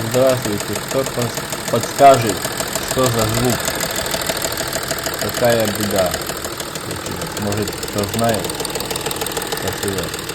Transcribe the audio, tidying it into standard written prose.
Здравствуйте, кто подскажет, что за звук? Какая беда? Может, кто знает? Спасибо.